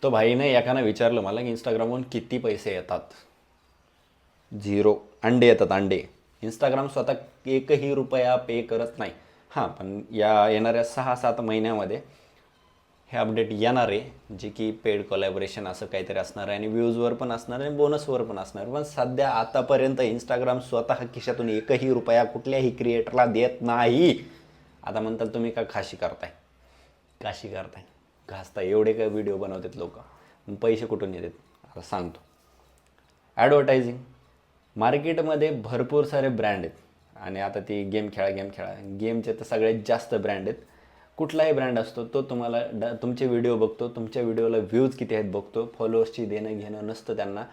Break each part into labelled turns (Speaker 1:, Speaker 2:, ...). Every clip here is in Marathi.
Speaker 1: तो भाईने एकानं विचारलं मला की इंस्टाग्रामवरून किती पैसे येतात. 0 अंडे येतात, अंडे. इंस्टाग्राम स्वतः एकही रुपया पे करत नाही. हां, पण या येणाऱ्या 6-7 महिन्यामध्ये हे अपडेट येणार आहे, जे की पेड कोलॅबोरेशन असं काहीतरी असणार आहे आणि व्ह्यूजवर पण असणार आहे आणि बोनसवर पण असणार. पण सध्या आतापर्यंत इंस्टाग्राम स्वतः खिशातून एकही रुपया कुठल्याही क्रिएटरला देत नाही. आता म्हणताल तुम्ही का खाशी करताय, काशी करताय, घासताय, एवढे काय व्हिडिओ बनवतात लोक, पैसे कुठून येतात? आता सांगतो. ॲडव्हर्टायझिंग मार्केटमध्ये भरपूर सारे ब्रँड आहेत आणि आता ती गेम खेळा, गेमचे तर सगळ्यात जास्त ब्रँड आहेत. कुठलाही ब्रँड असतो तो तुम्हाला तुमचे व्हिडिओ बघतो, तुमच्या व्हिडिओला व्ह्यूज किती आहेत बघतो, फॉलोअर्सची देणं घेणं नसतं त्यांना.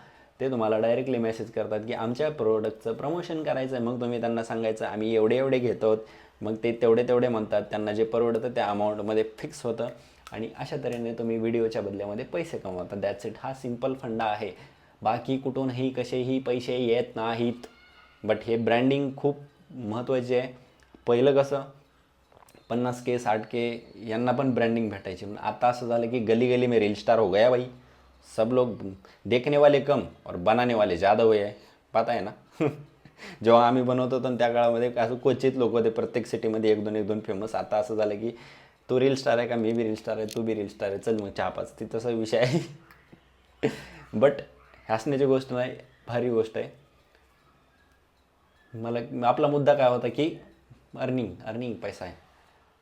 Speaker 1: ते तुम्हाला डायरेक्टली मेसेज करतात की आमच्या प्रोडक्टचं प्रमोशन करायचं आहे. मग तुम्ही त्यांना सांगायचं आम्ही एवढे एवढे घेतो, मग ते तेवढे म्हणतात. त्यांना जे परवडतं त्या अमाऊंटमध्ये फिक्स होतं आणि अशा तऱ्हेने तुम्ही व्हिडिओच्या बदल्यामध्ये पैसे कमवता. That's it. हा सिम्पल फंडा आहे. बाकी कुठूनही कसेही पैसे येत नाहीत. बट हे ब्रँडिंग खूप महत्त्वाचे आहे. पहिलं कसं 50K 60K यांना पण ब्रँडिंग भेटायची. आता असं झालं की गली गली में रील स्टार हो गया भाई. सब लोग देखने वाले कम और बनाने वाले ज़्यादा हुए आहे. पता आहे ना. जेव्हा आम्ही बनवत होतो त्या काळामध्ये असं क्वचित लोक होते प्रत्येक सिटीमध्ये एक दोन फेमस. आता असं झालं की तू रील स्टार आहे का, मी बी रील स्टार आहे, तू बी रील स्टार आहे, चल मग चहा पाच. ती तसा विषय आहे. बट हसण्याची गोष्ट नाही, भारी गोष्ट आहे. मला आपला मुद्दा काय होता की अर्निंग पैसा आहे.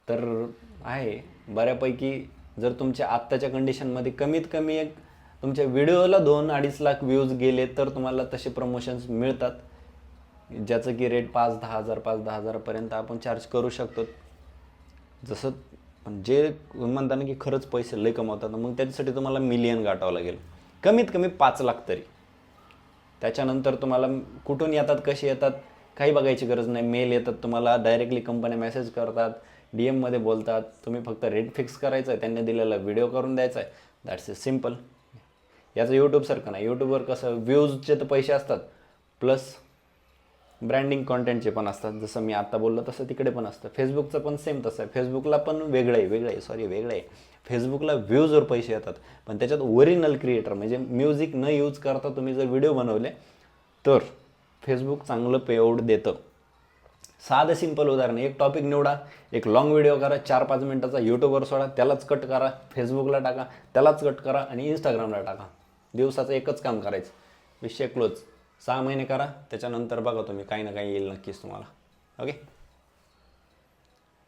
Speaker 1: तर आहे बऱ्यापैकी. जर तुमच्या आत्ताच्या कंडिशनमध्ये कमीत कमी एक तुमच्या व्हिडिओला 2-2.5 लाख व्ह्यूज गेले तर तुम्हाला तसे प्रमोशन्स मिळतात, ज्याचं की रेट 5-10 हजारापर्यंत आपण चार्ज करू शकतो. जसं जे म्हणताना की खरंच पैसे लय कमवतात, मग त्याच्यासाठी तुम्हाला मिलियन गाठावं लागेल, कमीत कमी 5 लाख तरी. त्याच्यानंतर तुम्हाला कुठून येतात, कसे येतात काही बघायची गरज नाही. मेल येतात तुम्हाला, डायरेक्टली कंपन्या मेसेज करतात, DM मध्ये बोलतात. तुम्ही फक्त रेट फिक्स करायचं आहे, त्यांनी दिलेला व्हिडिओ करून द्यायचा आहे. That's is simple. याचं यूट्यूबसारखं नाही. यूट्यूबवर कसं व्ह्यूजचे तर पैसे असतात, प्लस ब्रँडिंग कॉन्टेंटचे पण असतात. जसं मी आता बोललो तसं तिकडे पण असतं. फेसबुकचं पण सेम तसं आहे. फेसबुकला पण वेगळं आहे. फेसबुकला व्ह्यूजवर पैसे येतात, पण त्याच्यात ओरिजिनल क्रिएटर म्हणजे म्युझिक न यूज करता तुम्ही जर व्हिडिओ बनवले तर फेसबुक चांगलं पेआउट देतं. साधं सिंपल उदाहरण, एक टॉपिक निवडा, एक लॉंग व्हिडिओ करा 4-5 मिनिटाचा, यूट्यूबवर सोडा, त्यालाच कट करा, फेसबुकला टाका, त्यालाच कट करा आणि इंस्टाग्रामला टाका. दिवसाचं एकच काम करायचं, विषय क्लोज. 6 महिने करा, त्याच्यानंतर बघा तुम्ही काही ना काही येईल नक्कीच तुम्हाला. ओके.